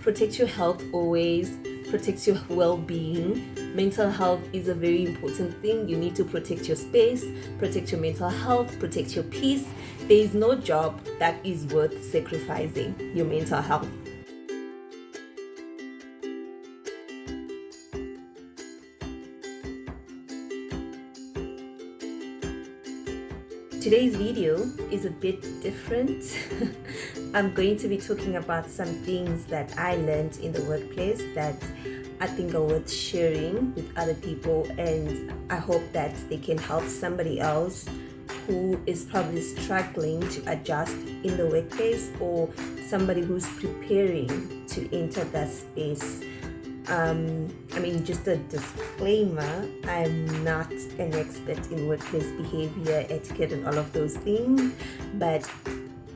Protect your health always, protect your well-being. Mental health is a very important thing. You need to protect your space, protect your mental health, protect your peace. There is no job that is worth sacrificing your mental health. Today's video is a bit different. I'm going to be talking about some things that I learned in the workplace that I think are worth sharing with other people, and I hope that they can help somebody else who is probably struggling to adjust in the workplace, or somebody who's preparing to enter that space. Just a disclaimer, I'm not an expert in workplace behavior, etiquette, and all of those things, but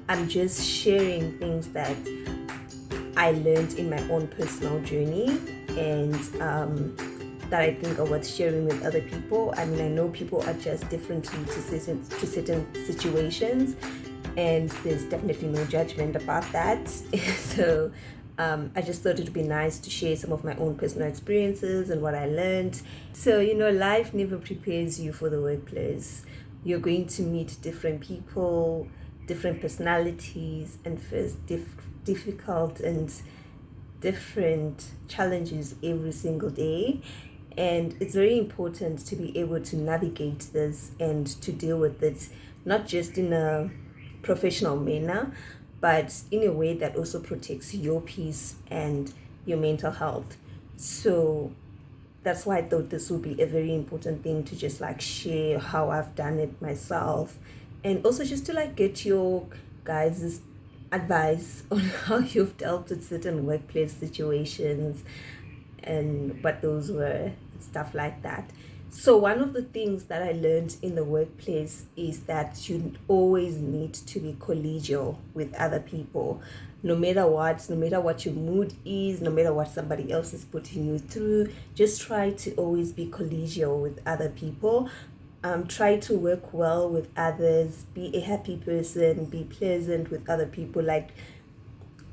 I'm just sharing things that I learned in my own personal journey, and that I think are worth sharing with other people. I know people adjust differently to certain situations, and there's definitely no judgment about that. So I just thought it would be nice to share some of my own personal experiences and what I learned. So, life never prepares you for the workplace. You're going to meet different people, different personalities, and face difficult and different challenges every single day. And it's very important to be able to navigate this and to deal with it, not just in a professional manner, but in a way that also protects your peace and your mental health. So that's why I thought this would be a very important thing to just share how I've done it myself, and also just to get your guys' advice on how you've dealt with certain workplace situations and what those were, stuff like that. So one of the things that I learned in the workplace is that you always need to be collegial with other people, no matter what your mood is, no matter what somebody else is putting you through. Just try to always be collegial with other people. Try to work well with others, be a happy person, be pleasant with other people.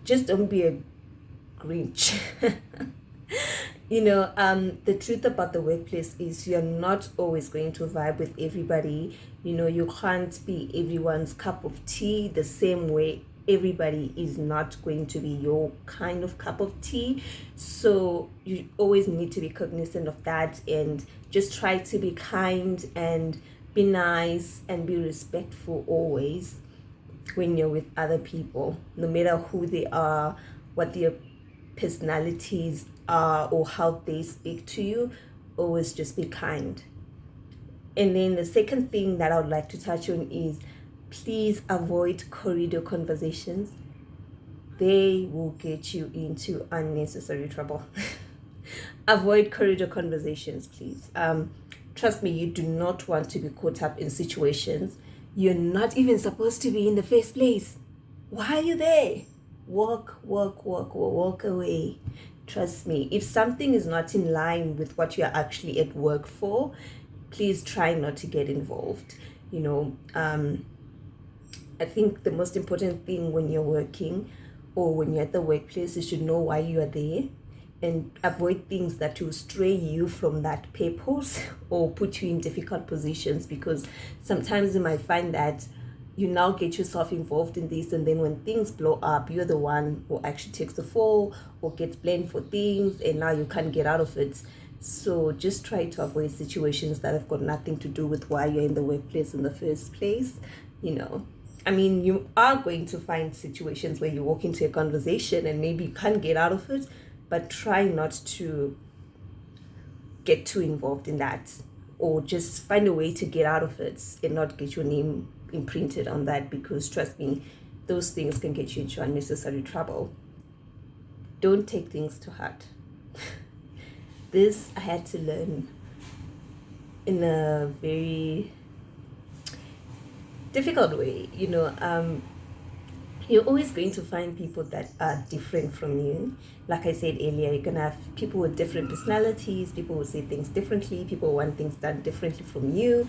Just don't be a Grinch. The truth about the workplace is you're not always going to vibe with everybody. You can't be everyone's cup of tea the same way. Everybody is not going to be your kind of cup of tea. So you always need to be cognizant of that, and just try to be kind and be nice and be respectful always when you're with other people, no matter who they are, what their personalities are, or how they speak to you. Always just be kind. And then the second thing that I would like to touch on is, please avoid corridor conversations. They will get you into unnecessary trouble. Avoid corridor conversations, please. Trust me, you do not want to be caught up in situations you're not even supposed to be in the first place. Why are you there? Walk away. Trust me, if something is not in line with what you're actually at work for, please try not to get involved. I think the most important thing when you're working or when you're at the workplace is to know why you are there, and avoid things that will stray you from that purpose or put you in difficult positions, because sometimes you might find that you now get yourself involved in this, and then when things blow up, you're the one who actually takes the fall or gets blamed for things, and now you can't get out of it. So just try to avoid situations that have got nothing to do with why you're in the workplace in the first place. You are going to find situations where you walk into a conversation and maybe you can't get out of it, but try not to get too involved in that, or just find a way to get out of it and not get your name imprinted on that, because trust me, those things can get you into unnecessary trouble. Don't take things to heart. This I had to learn in a very difficult way. You're always going to find people that are different from you. Like I said earlier, you're gonna have people with different personalities, people will say things differently, people want things done differently from you.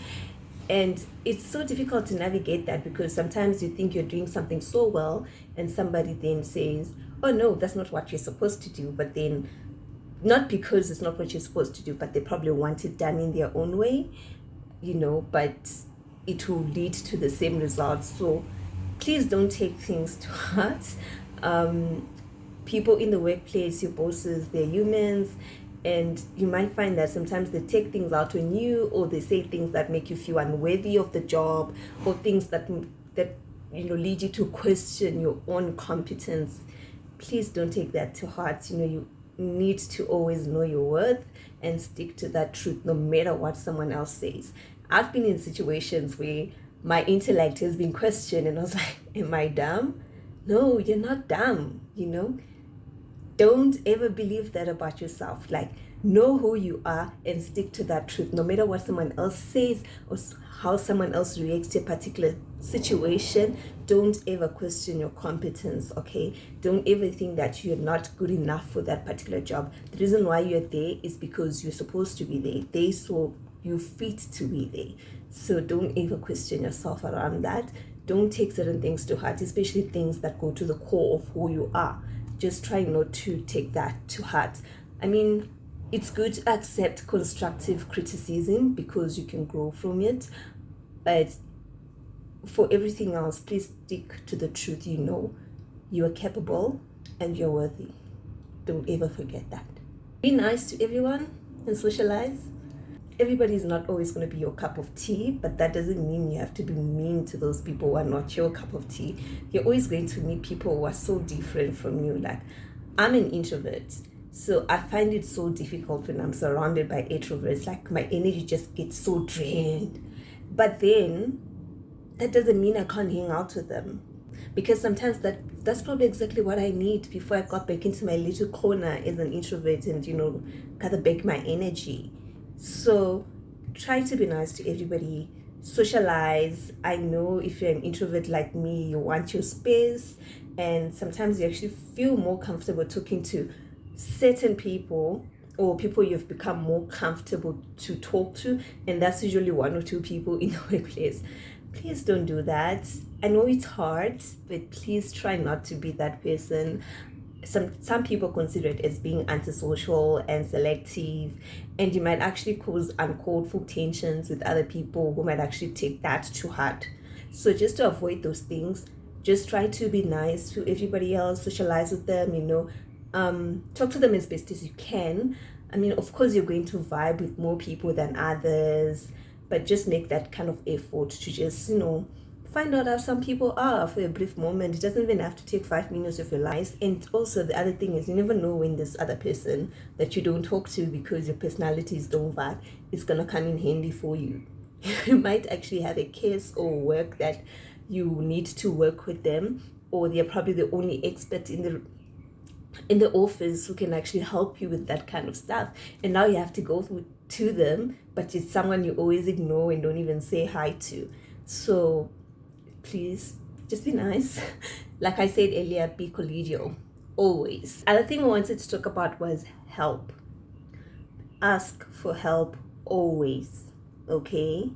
And it's so difficult to navigate that, because sometimes you think you're doing something so well and somebody then says, oh no, that's not what you're supposed to do. But then, not because it's not what you're supposed to do, but they probably want it done in their own way, but it will lead to the same results. So please don't take things to heart. People in the workplace, your bosses, they're humans, and you might find that sometimes they take things out on you, or they say things that make you feel unworthy of the job, or things that lead you to question your own competence. Please don't take that to heart. You need to always know your worth and stick to that truth no matter what someone else says. I've been in situations where my intellect has been questioned, and I was like, am I dumb? No, you're not dumb. Don't ever believe that about yourself. Like, know who you are and stick to that truth no matter what someone else says or how someone else reacts to a particular situation. Don't ever question your competence, okay? Don't ever think that you're not good enough for that particular job. The reason why you're there is because you're supposed to be there. They saw you fit to be there. So don't ever question yourself around that. Don't take certain things to heart, especially things that go to the core of who you are. Just try not to take that to heart. I mean, it's good to accept constructive criticism because you can grow from it. But for everything else, please stick to the truth. You are capable and you're worthy. Don't ever forget that. Be nice to everyone and socialize. Everybody is not always going to be your cup of tea, but that doesn't mean you have to be mean to those people who are not your cup of tea. You're always going to meet people who are so different from you. Like, I'm an introvert, so I find it so difficult when I'm surrounded by introverts. Like, my energy just gets so drained. But then, that doesn't mean I can't hang out with them. Because sometimes that's probably exactly what I need before I got back into my little corner as an introvert and, gather back my energy. So try to be nice to everybody. Socialize. I know if you're an introvert like me, you want your space, and sometimes you actually feel more comfortable talking to certain people or people you've become more comfortable to talk to, and that's usually one or two people in the workplace. Please don't do that. I know it's hard, but please try not to be that person. Some people consider it as being antisocial and selective, and you might actually cause uncalled for tensions with other people who might actually take that to heart. So just to avoid those things, just try to be nice to everybody else, socialize with them, talk to them as best as you can. I mean, of course, you're going to vibe with more people than others, but just make that kind of effort to just, find out how some people are for a brief moment. It doesn't even have to take 5 minutes of your life. And also the other thing is, you never know when this other person that you don't talk to because your personalities don't vibe is gonna come in handy for you. You might actually have a case or work that you need to work with them, or they're probably the only expert in the office who can actually help you with that kind of stuff. And now you have to go to them, but it's someone you always ignore and don't even say hi to. So please just be nice. Like I said earlier, be collegial always. Other thing I wanted to talk about was help. Ask for help always, okay?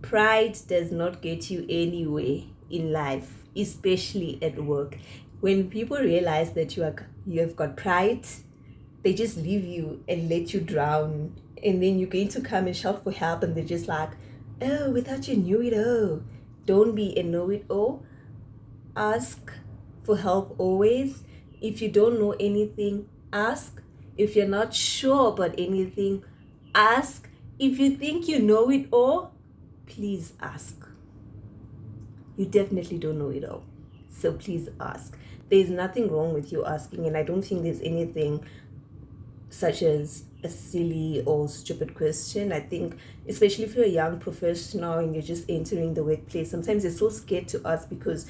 Pride does not get you anywhere in life, especially at work. When people realize that you have got pride, they just leave you and let you drown, and then you're going to come and shout for help, and they're just like, oh, we thought you knew it all. Don't be a know-it-all. Ask for help always. If you don't know anything, ask. If you're not sure about anything, ask. If you think you know it all, please ask. You definitely don't know it all, so please ask. There's nothing wrong with you asking, and I don't think there's anything such as a silly or stupid question. I think, especially if you're a young professional and you're just entering the workplace, sometimes you're so scared to ask because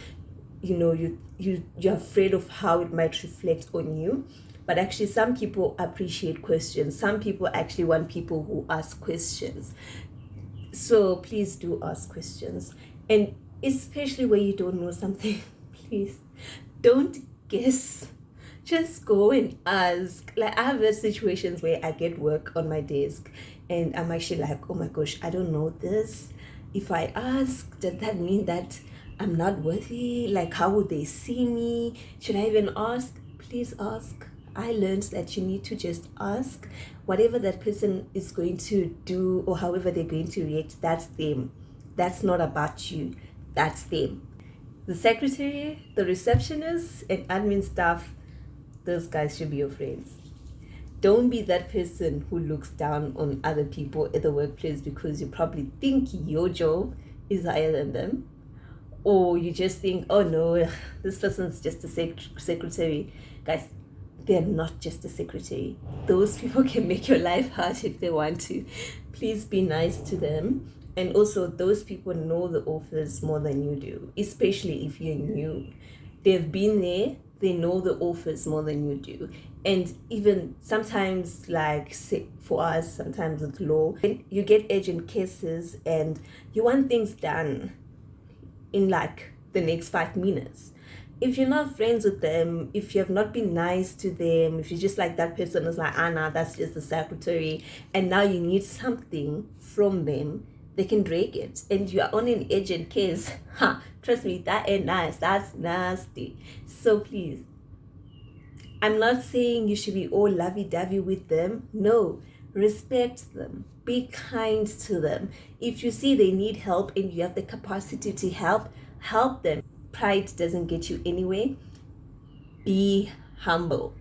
you're afraid of how it might reflect on you. But actually, some people appreciate questions. Some people actually want people who ask questions. So please do ask questions, and especially when you don't know something, please don't guess. Just go and ask. Like, I have had situations where I get work on my desk and I'm actually like, oh my gosh, I don't know this. If I ask, does that mean that I'm not worthy? Like, how would they see me? Should I even ask? please ask. I learned that you need to just ask. Whatever that person is going to do or however they're going to react, that's them. That's not about you. That's them. The secretary, the receptionist, and admin staff, those guys should be your friends. Don't be that person who looks down on other people at the workplace because you probably think your job is higher than them. Or you just think, oh no, this person's just a secretary. Guys, they're not just a secretary. Those people can make your life hard if they want to. Please be nice to them. And also, those people know the office more than you do, especially if you're new. They've been there, they know the office more than you do. And even sometimes, like for us, sometimes with law, you get urgent cases and you want things done in like the next 5 minutes. If you're not friends with them, if you have not been nice to them, if you're just like that person is like, Anna, that's just the secretary, and now you need something from them, they can drag it. And you are on an urgent case. Trust me, that ain't nice. That's nasty. So please, I'm not saying you should be all lovey-dovey with them. No, respect them. Be kind to them. If you see they need help and you have the capacity to help them. Pride doesn't get you anywhere. Be humble.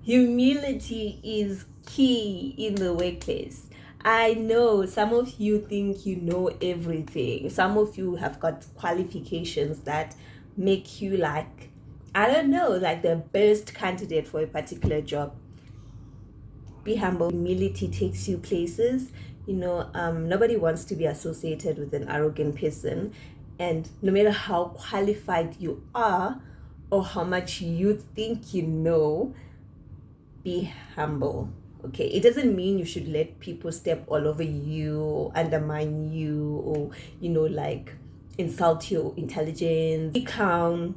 Humility is key in the workplace. I know some of you think you know everything. Some of you have got qualifications that make you like, I don't know, like the best candidate for a particular job. Be humble. Humility takes you places. Nobody wants to be associated with an arrogant person. And no matter how qualified you are or how much you think you know, be humble. Okay, it doesn't mean you should let people step all over you or undermine you or, like insult your intelligence. Be calm,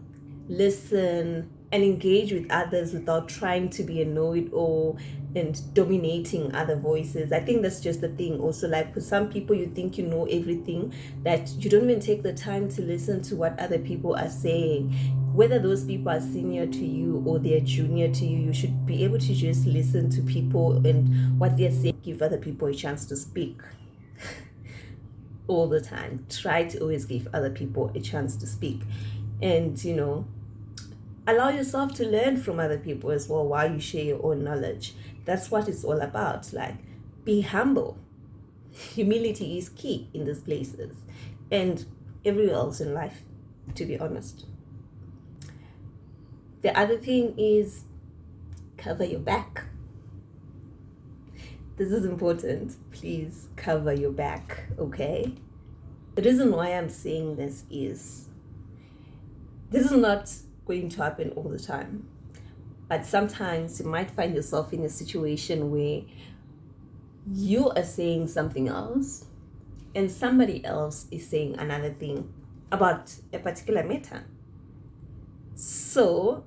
listen, and engage with others without trying to be a know-it-all and dominating other voices. I think that's just the thing also, like for some people you think you know everything, that you don't even take the time to listen to what other people are saying. Whether those people are senior to you or they're junior to you, you should be able to just listen to people and what they're saying. Give other people a chance to speak. All the time. Try to always give other people a chance to speak. And, allow yourself to learn from other people as well while you share your own knowledge. That's what it's all about. Like, be humble. Humility is key in these places and everywhere else in life, to be honest. The other thing is cover your back. This is important. Please cover your back, okay? The reason why I'm saying this is not going to happen all the time, but sometimes you might find yourself in a situation where you are saying something else and somebody else is saying another thing about a particular matter. So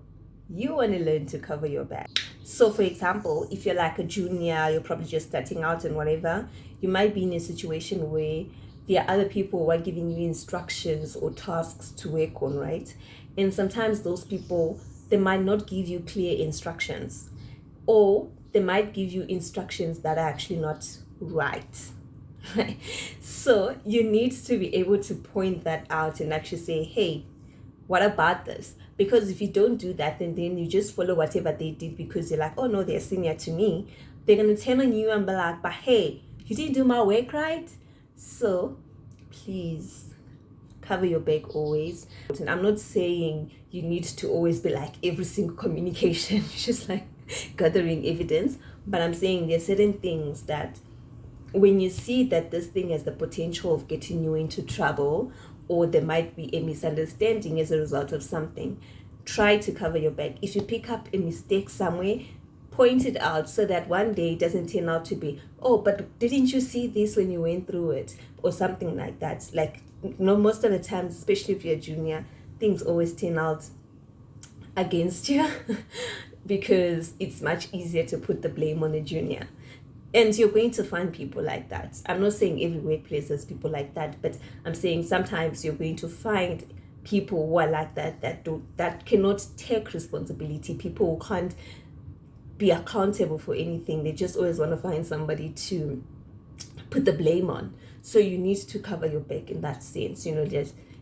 you want to learn to cover your back. So for example, if you're like a junior, you're probably just starting out and whatever, you might be in a situation where there are other people who are giving you instructions or tasks to work on, right? And sometimes those people, they might not give you clear instructions, or they might give you instructions that are actually not right. So you need to be able to point that out and actually say, hey, what about this? Because if you don't do that, then you just follow whatever they did because you're like, oh no, they're senior to me. They're going to turn on you and be like, but hey, you didn't do my work right. So please cover your back always. And I'm not saying you need to always be like every single communication, just like gathering evidence. But I'm saying there are certain things that when you see that this thing has the potential of getting you into trouble, or there might be a misunderstanding as a result of something, try to cover your back. If you pick up a mistake somewhere, point it out so that one day it doesn't turn out to be, oh, but didn't you see this when you went through it? Or something like that. Like, most of the time, especially if you're a junior, things always turn out against you because it's much easier to put the blame on a junior. And you're going to find people like that. I'm not saying every workplace has people like that, but I'm saying sometimes you're going to find people who are like that cannot take responsibility, people who can't be accountable for anything. They just always want to find somebody to put the blame on. So you need to cover your back in that sense,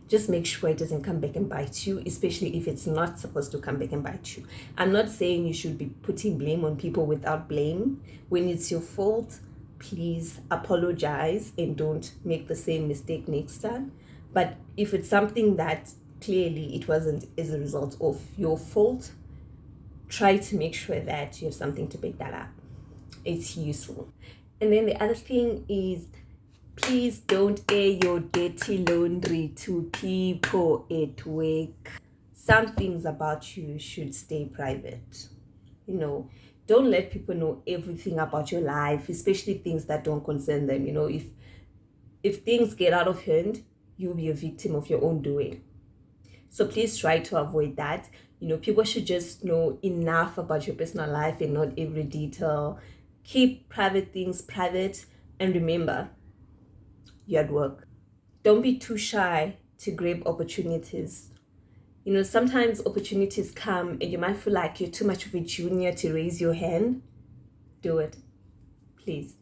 just make sure it doesn't come back and bite you, especially if it's not supposed to come back and bite you. I'm not saying you should be putting blame on people without blame. When it's your fault, please apologize and don't make the same mistake next time. But if it's something that clearly it wasn't as a result of your fault, try to make sure that you have something to back that up. It's useful. And then the other thing is, please don't air your dirty laundry to people at work. Some things about you should stay private. Don't let people know everything about your life, especially things that don't concern them. If things get out of hand, you'll be a victim of your own doing. So please try to avoid that. People should just know enough about your personal life and not every detail. Keep private things private, and remember, you're at work. Don't be too shy to grab opportunities. Sometimes opportunities come and you might feel like you're too much of a junior to raise your hand. Do it. Please,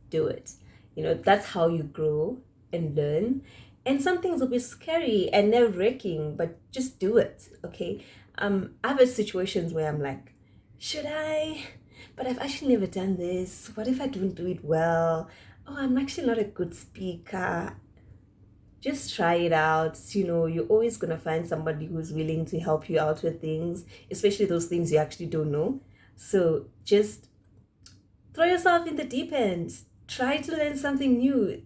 do it. That's how you grow and learn. And some things will be scary and nerve-wracking, but just do it, okay? I've had situations where I'm like, should I? But I've actually never done this. What if I don't do it well? Oh, I'm actually not a good speaker. Just try it out. You're always going to find somebody who's willing to help you out with things, especially those things you actually don't know. So just throw yourself in the deep end. Try to learn something new.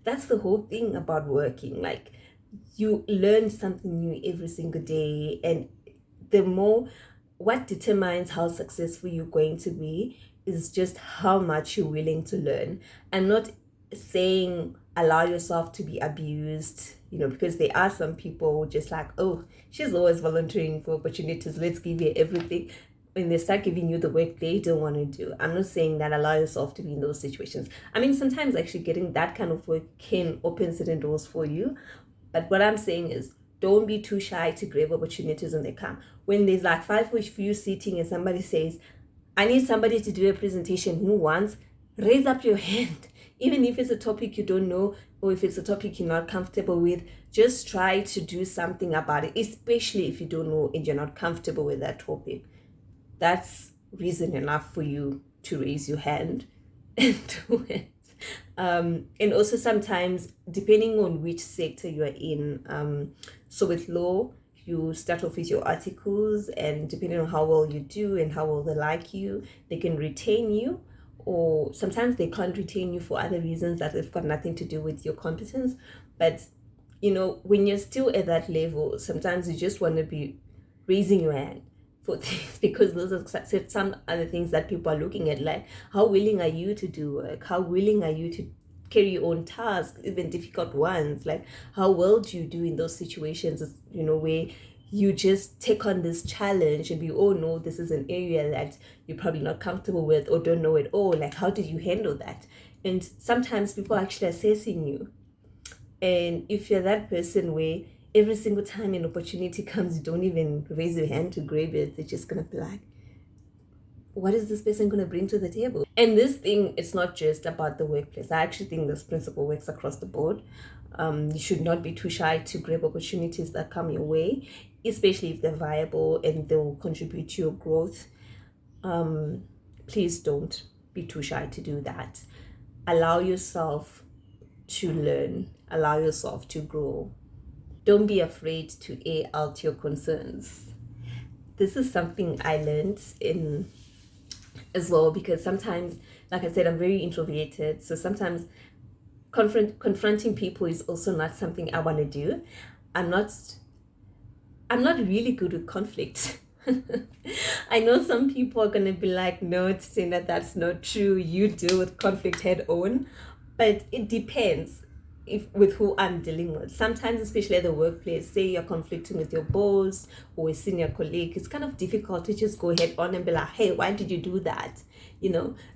That's the whole thing about working. Like, you learn something new every single day, and what determines how successful you're going to be is just how much you're willing to learn. I'm not saying allow yourself to be abused, because there are some people just like, oh, she's always volunteering for opportunities, let's give her everything. When they start giving you the work they don't want to do. I'm not saying that allow yourself to be in those situations. I mean, sometimes actually getting that kind of work can open certain doors for you. But what I'm saying is, don't be too shy to grab opportunities when they come. When there's like 5 of you sitting and somebody says, I need somebody to do a presentation, who wants? Raise up your hand. Even if it's a topic you don't know, or if it's a topic you're not comfortable with, just try to do something about it, especially if you don't know and you're not comfortable with that topic. That's reason enough for you to raise your hand and do it. And also sometimes, depending on which sector you are in, so with law, you start off with your articles, and depending on how well you do and how well they like you, they can retain you, or sometimes they can't retain you for other reasons that have got nothing to do with your competence. But when you're still at that level, sometimes you just want to be raising your hand for things, because those are some other things that people are looking at, like how willing are you to do work, how willing are you to carry your own tasks, even difficult ones, like how well do you do in those situations, where you just take on this challenge and we all know this is an area that you're probably not comfortable with or don't know at all. Like, how did you handle that? And sometimes people are actually assessing you, and if you're that person where every single time an opportunity comes, you don't even raise your hand to grab it, they're just gonna be like, what is this person gonna bring to the table? And this thing, it's not just about the workplace. I actually think this principle works across the board. You should not be too shy to grab opportunities that come your way, especially if they're viable and they will contribute to your growth. Please don't be too shy to do that. Allow yourself to learn, allow yourself to grow. Don't be afraid to air out your concerns. This is something I learned in as well, because sometimes, like I said, I'm very introverted. So sometimes confronting people is also not something I want to do. I'm not really good with conflict. I know some people are going to be like, no, it's saying that that's not true. You deal with conflict head on. But it depends with who I'm dealing with. Sometimes, especially at the workplace, say you're conflicting with your boss or a senior colleague, it's kind of difficult to just go head on and be like, hey, why did you do that?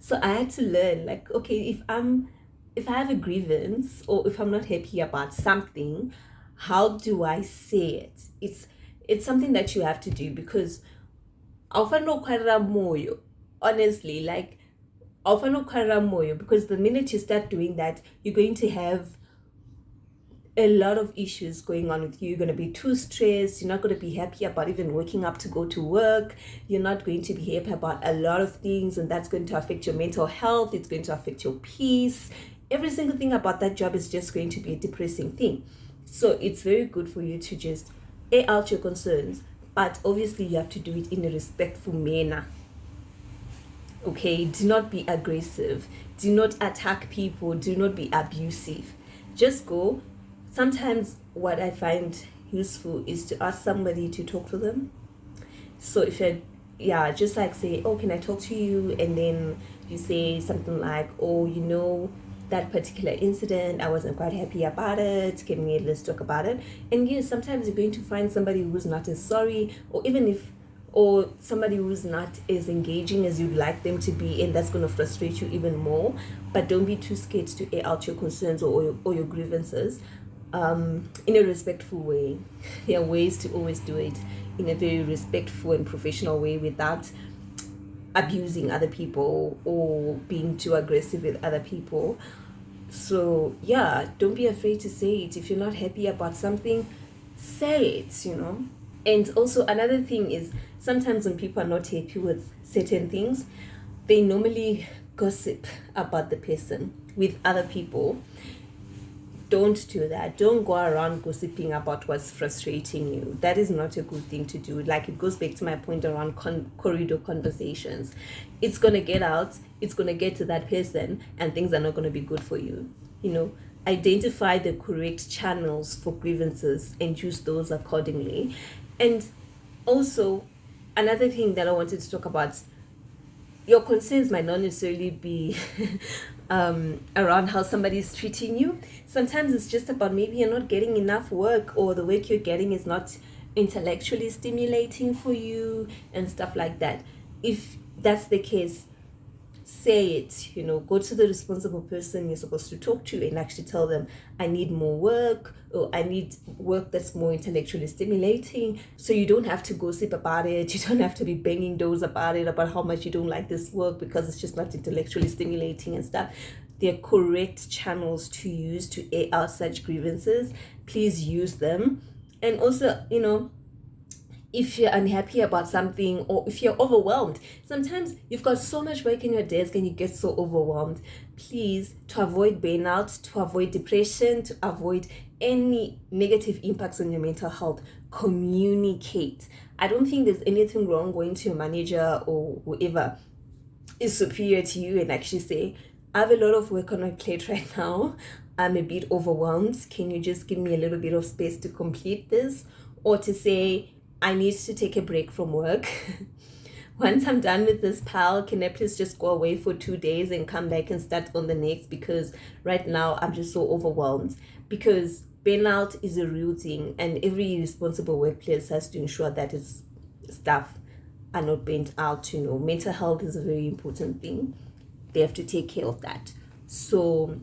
So I had to learn, like, okay, if I have a grievance or if I'm not happy about something, how do I say it? It's something that you have to do, because honestly, like because the minute you start doing that, you're going to have a lot of issues going on with you. You're going to be too stressed. You're not going to be happy about even waking up to go to work. You're not going to be happy about a lot of things, and that's going to affect your mental health. It's going to affect your peace. Every single thing about that job is just going to be a depressing thing. So it's very good for you to just air out your concerns, but obviously you have to do it in a respectful manner. Okay, do not be aggressive, do not attack people, do not be abusive. Just go. Sometimes what I find useful is to ask somebody to talk to them. So if you're, yeah, just like say, oh, can I talk to you? And then you say something like, oh, that particular incident, I wasn't quite happy about it. Can we at least talk about it? And yes, sometimes you're going to find somebody who's not as sorry, or somebody who's not as engaging as you'd like them to be, and that's going to frustrate you even more. But don't be too scared to air out your concerns or your grievances in a respectful way. There are ways to always do it in a very respectful and professional way without abusing other people or being too aggressive with other people. So yeah, don't be afraid to say it. If you're not happy about something, say it. And also another thing is, sometimes when people are not happy with certain things, they normally gossip about the person with other people. Don't do that. Don't go around gossiping about what's frustrating you. That is not a good thing to do. Like, it goes back to my point around corridor conversations. It's going to get out, it's going to get to that person, and things are not going to be good for you. Identify the correct channels for grievances and use those accordingly. And also, another thing that I wanted to talk about, your concerns might not necessarily be around how somebody's treating you. Sometimes it's just about maybe you're not getting enough work, or the work you're getting is not intellectually stimulating for you and stuff like that. If that's the case, say it. Go to the responsible person you're supposed to talk to and actually tell them, I need more work, or I need work that's more intellectually stimulating. So you don't have to gossip about it. You don't have to be banging doors about it, about how much you don't like this work because it's just not intellectually stimulating and stuff. There are correct channels to use to air out such grievances. Please use them. And also, if you're unhappy about something, or if you're overwhelmed, sometimes you've got so much work in your desk and you get so overwhelmed. Please, to avoid burnout, to avoid depression, to avoid any negative impacts on your mental health, communicate. I don't think there's anything wrong going to your manager or whoever is superior to you and actually say, I have a lot of work on my plate right now. I'm a bit overwhelmed. Can you just give me a little bit of space to complete this? Or to say, I need to take a break from work. Once I'm done with this, pal, can I please just go away for 2 days and come back and start on the next? Because right now I'm just so overwhelmed. Because burnout is a real thing, and every responsible workplace has to ensure that its staff are not burnt out. Mental health is a very important thing. They have to take care of that. So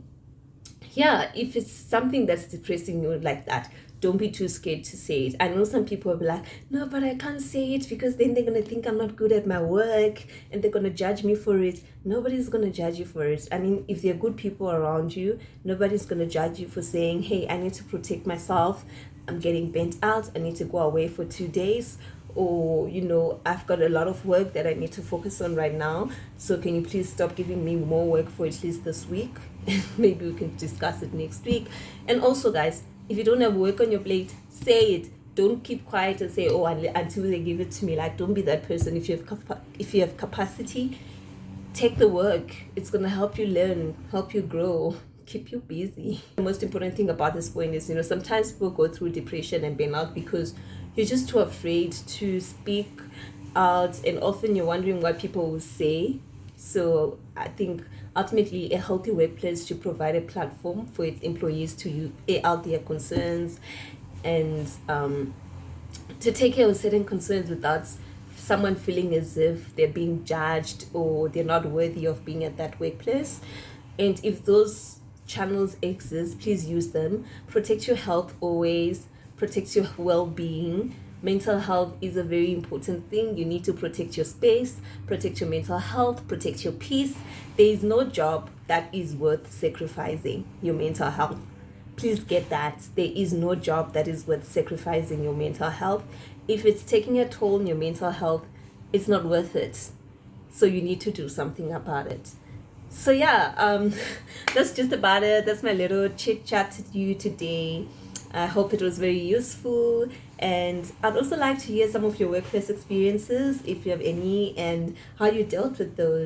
yeah, if it's something that's depressing you like that, don't be too scared to say it. I know some people will be like, no, but I can't say it because then they're going to think I'm not good at my work and they're going to judge me for it. Nobody's going to judge you for it. I mean, if there are good people around you, nobody's going to judge you for saying, hey, I need to protect myself. I'm getting burnt out. I need to go away for 2 days. Or, I've got a lot of work that I need to focus on right now. So can you please stop giving me more work for at least this week? Maybe we can discuss it next week. And also, guys, if you don't have work on your plate, say it. Don't keep quiet and say, oh, until they give it to me. Like, don't be that person. If you have capacity, take the work. It's going to help you learn, help you grow, keep you busy. The most important thing about this point is, sometimes people go through depression and burnout because you're just too afraid to speak out, and often you're wondering what people will say. So I think ultimately a healthy workplace should provide a platform for its employees to air out their concerns and to take care of certain concerns without someone feeling as if they're being judged or they're not worthy of being at that workplace. And if those channels exist, please use them. Protect your health always, protect your well-being. Mental health is a very important thing. You need to protect your space, protect your mental health, protect your peace. There is no job that is worth sacrificing your mental health. Please get that. There is no job that is worth sacrificing your mental health. If it's taking a toll on your mental health, it's not worth it. So you need to do something about it. So yeah, that's just about it. That's my little chit chat to you today. I hope it was very useful, and I'd also like to hear some of your workplace experiences, if you have any, and how you dealt with those.